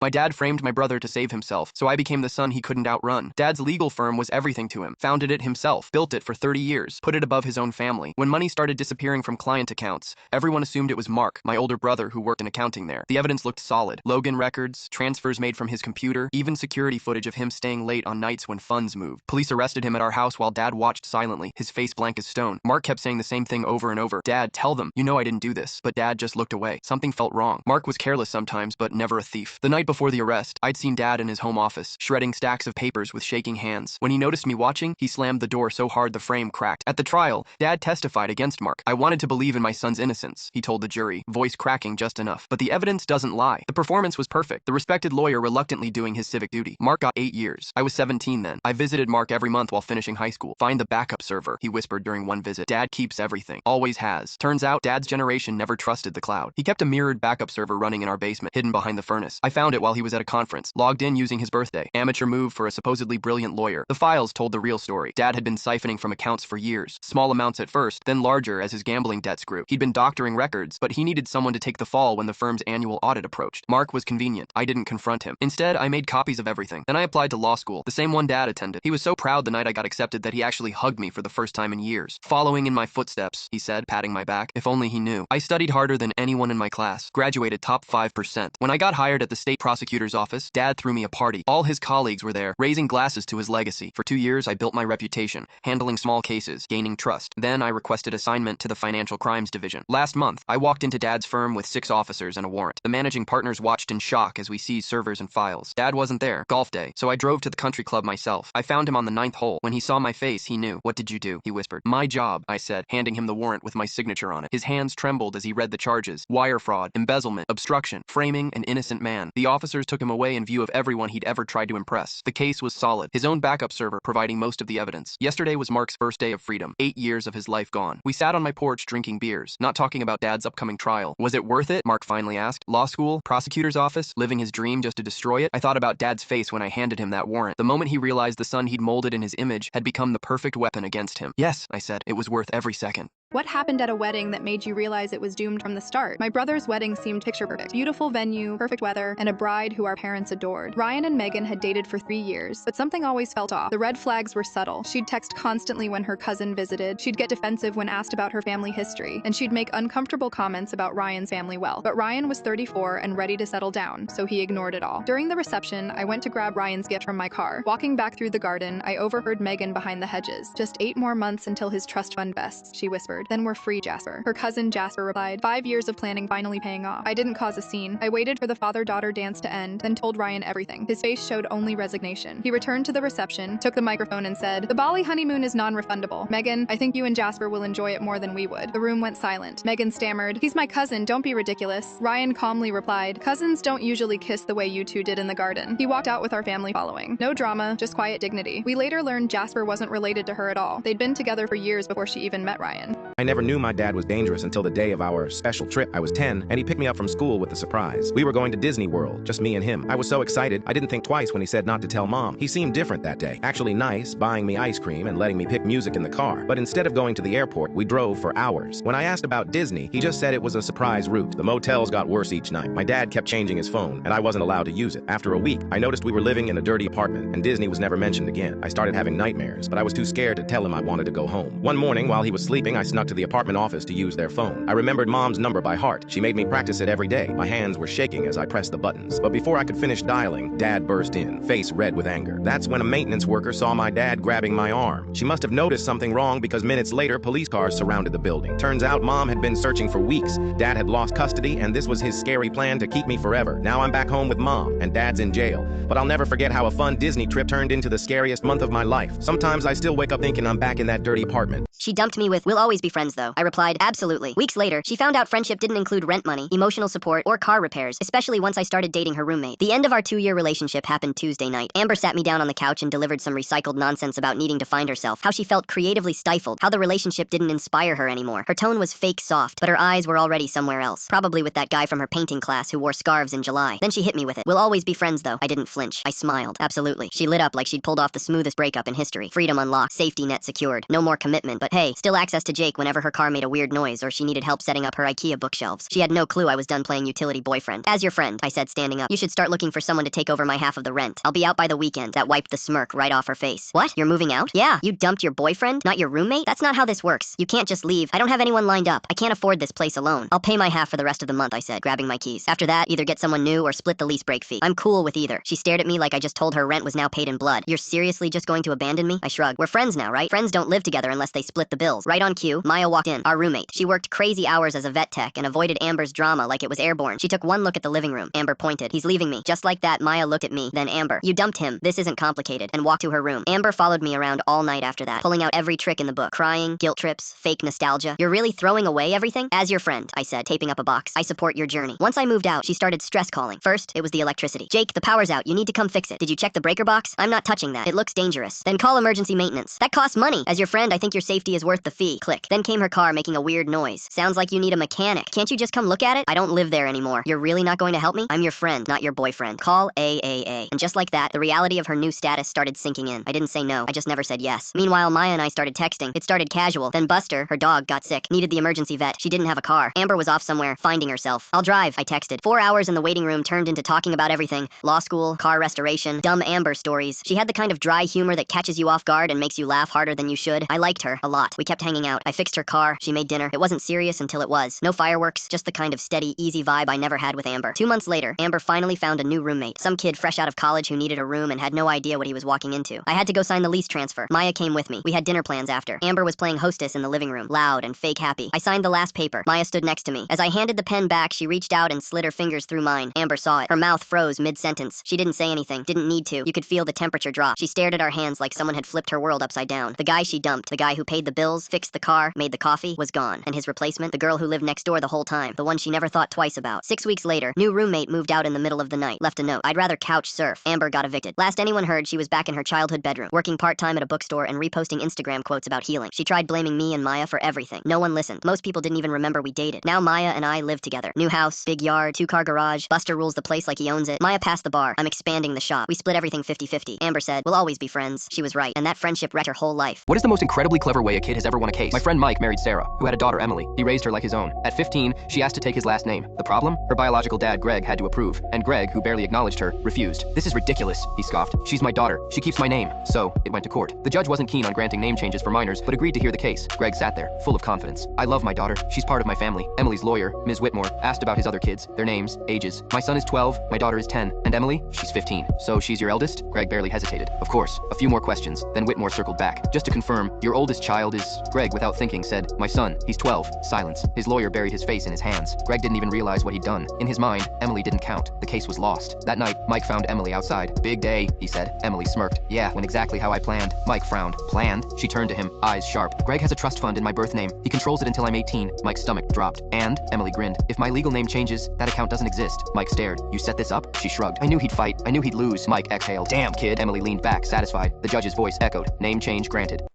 My dad framed my brother to save himself, so I became the son he couldn't outrun. Dad's legal firm was everything to him. Founded it himself, built it for 30 years, put it above his own family. When money started disappearing from client accounts, everyone assumed it was Mark, my older brother who worked in accounting there. The evidence looked solid. Logan records, transfers made from his computer, even security footage of him staying late on nights when funds moved. Police arrested him at our house while Dad watched silently, his face blank as stone. Mark kept saying the same thing over and over. Dad, tell them, you know I didn't do this. But Dad just looked away. Something felt wrong. Mark was careless sometimes, but never a thief. The night before the arrest, I'd seen Dad in his home office, shredding stacks of papers with shaking hands. When he noticed me watching, he slammed the door so hard the frame cracked. At the trial, Dad testified against Mark. I wanted to believe in my son's innocence, he told the jury, voice cracking just enough. But the evidence doesn't lie. The performance was perfect. The respected lawyer reluctantly doing his civic duty. Mark got 8 years. I was 17 then. I visited Mark every month while finishing high school. Find the backup server, he whispered during one visit. Dad keeps everything. Always has. Turns out, Dad's generation never trusted the cloud. He kept a mirrored backup server running in our basement, hidden behind the furnace. I found it while he was at a conference, logged in using his birthday. Amateur move for a supposedly brilliant lawyer. The files told the real story. Dad had been siphoning from accounts for years. Small amounts at first, then larger as his gambling debts grew. He'd been doctoring records, but he needed someone to take the fall when the firm's annual audit approached. Mark was convenient. I didn't confront him. Instead, I made copies of everything. Then I applied to law school, the same one Dad attended. He was so proud the night I got accepted that he actually hugged me for the first time in years. Following in my footsteps, he said, patting my back. If only he knew. I studied harder than anyone in my class. Graduated top 5%. When I got hired at the state prosecutor's office, Dad threw me a party. All his colleagues were there, raising glasses to his legacy. For 2 years, I built my reputation, handling small cases, gaining trust. Then I requested assignment to the Financial Crimes Division. Last month, I walked into Dad's firm with 6 officers and a warrant. The managing partners watched in shock as we seized servers and files. Dad wasn't there, golf day, so I drove to the country club myself. I found him on the 9th hole. When he saw my face, he knew. What did you do? He whispered. My job, I said, handing him the warrant with my signature on it. His hands trembled as he read the charges. Wire fraud, embezzlement, obstruction, framing an innocent man. The officers took him away in view of everyone he'd ever tried to impress. The case was solid. His own backup server providing most of the evidence. Yesterday was Mark's first day of freedom. 8 years of his life gone. We sat on my porch drinking beers, not talking about Dad's upcoming trial. Was it worth it? Mark finally asked. Law school? Prosecutor's office? Living his dream just to destroy it? I thought about Dad's face when I handed him that warrant. The moment he realized the son he'd molded in his image had become the perfect weapon against him. Yes, I said. It was worth every second. What happened at a wedding that made you realize it was doomed from the start? My brother's wedding seemed picture perfect. Beautiful venue, perfect weather, and a bride who our parents adored. Ryan and Megan had dated for 3 years, but something always felt off. The red flags were subtle. She'd text constantly when her cousin visited, she'd get defensive when asked about her family history, and she'd make uncomfortable comments about Ryan's family wealth. But Ryan was 34 and ready to settle down, so he ignored it all. During the reception, I went to grab Ryan's gift from my car. Walking back through the garden, I overheard Megan behind the hedges. Just 8 more months until his trust fund vests, she whispered. Then we're free, Jasper. Her cousin Jasper replied, 5 years of planning finally paying off. I didn't cause a scene. I waited for the father-daughter dance to end, then told Ryan everything. His face showed only resignation. He returned to the reception, took the microphone and said, the Bali honeymoon is non-refundable. Megan, I think you and Jasper will enjoy it more than we would. The room went silent. Megan stammered, he's my cousin, don't be ridiculous. Ryan calmly replied, cousins don't usually kiss the way you two did in the garden. He walked out with our family following. No drama, just quiet dignity. We later learned Jasper wasn't related to her at all. They'd been together for years before she even met Ryan. I never knew my dad was dangerous until the day of our special trip. I was 10, and he picked me up from school with a surprise. We were going to Disney World, just me and him. I was so excited, I didn't think twice when he said not to tell Mom. He seemed different that day. Actually nice, buying me ice cream and letting me pick music in the car. But instead of going to the airport, we drove for hours. When I asked about Disney, he just said it was a surprise route. The motels got worse each night. My dad kept changing his phone, and I wasn't allowed to use it. After a week, I noticed we were living in a dirty apartment, and Disney was never mentioned again. I started having nightmares, but I was too scared to tell him I wanted to go home. One morning, while he was sleeping, I snuck to the apartment office to use their phone. I remembered Mom's number by heart. She made me practice it every day. My hands were shaking as I pressed the buttons. But before I could finish dialing, Dad burst in, face red with anger. That's when a maintenance worker saw my dad grabbing my arm. She must have noticed something wrong because minutes later, police cars surrounded the building. Turns out Mom had been searching for weeks. Dad had lost custody, and this was his scary plan to keep me forever. Now I'm back home with Mom, and Dad's in jail. But I'll never forget how a fun Disney trip turned into the scariest month of my life. Sometimes I still wake up thinking I'm back in that dirty apartment. She dumped me with, we'll always be friends though. I replied, absolutely. Weeks later, she found out friendship didn't include rent money, emotional support, or car repairs, especially once I started dating her roommate. The end of our 2-year relationship happened Tuesday night. Amber sat me down on the couch and delivered some recycled nonsense about needing to find herself, how she felt creatively stifled, how the relationship didn't inspire her anymore. Her tone was fake soft, but her eyes were already somewhere else, probably with that guy from her painting class who wore scarves in July. Then she hit me with it. We'll always be friends though. I didn't flinch. I smiled. Absolutely. She lit up like she'd pulled off the smoothest breakup in history. Freedom unlocked, safety net secured, no more commitment, but hey, still access to Jake when whenever her car made a weird noise or she needed help setting up her IKEA bookshelves. She had no clue I was done playing utility boyfriend. As your friend, I said, standing up, you should start looking for someone to take over my half of the rent. I'll be out by the weekend. That wiped the smirk right off her face. What? You're moving out? Yeah, you dumped your boyfriend, not your roommate? That's not how this works. You can't just leave. I don't have anyone lined up. I can't afford this place alone. I'll pay my half for the rest of the month, I said, grabbing my keys. After that, either get someone new or split the lease break fee. I'm cool with either. She stared at me like I just told her rent was now paid in blood. You're seriously just going to abandon me? I shrugged. We're friends now, right? Friends don't live together unless they split the bills. Right on cue, Maya walked in, our roommate. She worked crazy hours as a vet tech and avoided Amber's drama like it was airborne. She took one look at the living room. Amber pointed. He's leaving me. Just like that, Maya looked at me, then Amber. You dumped him. This isn't complicated, and walked to her room. Amber followed me around all night after that, pulling out every trick in the book. Crying, guilt trips, fake nostalgia. You're really throwing away everything? As your friend, I said, taping up a box. I support your journey. Once I moved out, she started stress calling. First, it was the electricity. Jake, the power's out. You need to come fix it. Did you check the breaker box? I'm not touching that. It looks dangerous. Then call emergency maintenance. That costs money. As your friend, I think your safety is worth the fee. Click. Then came her car making a weird noise. Sounds like you need a mechanic. Can't you just come look at it? I don't live there anymore. You're really not going to help me? I'm your friend, not your boyfriend. Call AAA. And just like that, the reality of her new status started sinking in. I didn't say no. I just never said yes. Meanwhile, Maya and I started texting. It started casual. Then Buster, her dog, got sick. Needed the emergency vet. She didn't have a car. Amber was off somewhere, finding herself. I'll drive, I texted. 4 hours in the waiting room turned into talking about everything. Law school, car restoration, dumb Amber stories. She had the kind of dry humor that catches you off guard and makes you laugh harder than you should. I liked her a lot. We kept hanging out. I fixed her car. She made dinner. It wasn't serious until it was. No fireworks, just the kind of steady, easy vibe I never had with Amber. 2 months later, Amber finally found a new roommate. Some kid fresh out of college who needed a room and had no idea what he was walking into. I had to go sign the lease transfer. Maya came with me. We had dinner plans after. Amber was playing hostess in the living room, loud and fake happy. I signed the last paper. Maya stood next to me. As I handed the pen back, she reached out and slid her fingers through mine. Amber saw it. Her mouth froze mid-sentence. She didn't say anything. Didn't need to. You could feel the temperature drop. She stared at our hands like someone had flipped her world upside down. The guy she dumped, the guy who paid the bills, fixed the car, made the coffee, was gone. And his replacement, the girl who lived next door the whole time, the one she never thought twice about. 6 weeks later, new roommate moved out in the middle of the night. Left a note. I'd rather couch surf. Amber got evicted. Last anyone heard, she was back in her childhood bedroom, working part-time at a bookstore and reposting Instagram quotes about healing. She tried blaming me and Maya for everything. No one listened. Most people didn't even remember we dated. Now Maya and I live together. New house, big yard, 2-car garage. Buster rules the place like he owns it. Maya passed the bar. I'm expanding the shop. We split everything 50-50. Amber said, we'll always be friends. She was right, and that friendship wrecked her whole life. What is the most incredibly clever way a kid has ever won a case? My friend Mike married Sarah, who had a daughter, Emily. He raised her like his own. At 15, she asked to take his last name. The problem? Her biological dad, Greg, had to approve, and Greg, who barely acknowledged her, refused. This is ridiculous, he scoffed. She's my daughter. She keeps my name. So, it went to court. The judge wasn't keen on granting name changes for minors, but agreed to hear the case. Greg sat there, full of confidence. I love my daughter. She's part of my family. Emily's lawyer, Ms. Whitmore, asked about his other kids, their names, ages. My son is 12, my daughter is 10, and Emily? She's 15. So she's your eldest? Greg barely hesitated. Of course. A few more questions. Then Whitmore circled back. Just to confirm, your oldest child is... Greg, without thinking, said, my son. He's 12. Silence. His lawyer buried his face in his hands. Greg didn't even realize what he'd done. In his mind, Emily didn't count. The case was lost. That night, Mike found Emily outside. Big day, he said. Emily smirked. Yeah, went exactly how I planned. Mike frowned. Planned? She turned to him, eyes sharp. Greg has a trust fund in my birth name. He controls it until I'm 18. Mike's stomach dropped. And? Emily grinned. If my legal name changes, that account doesn't exist. Mike stared. You set this up? She shrugged. I knew he'd fight. I knew he'd lose. Mike exhaled. Damn, kid. Emily leaned back, satisfied. The judge's voice echoed. Name change granted.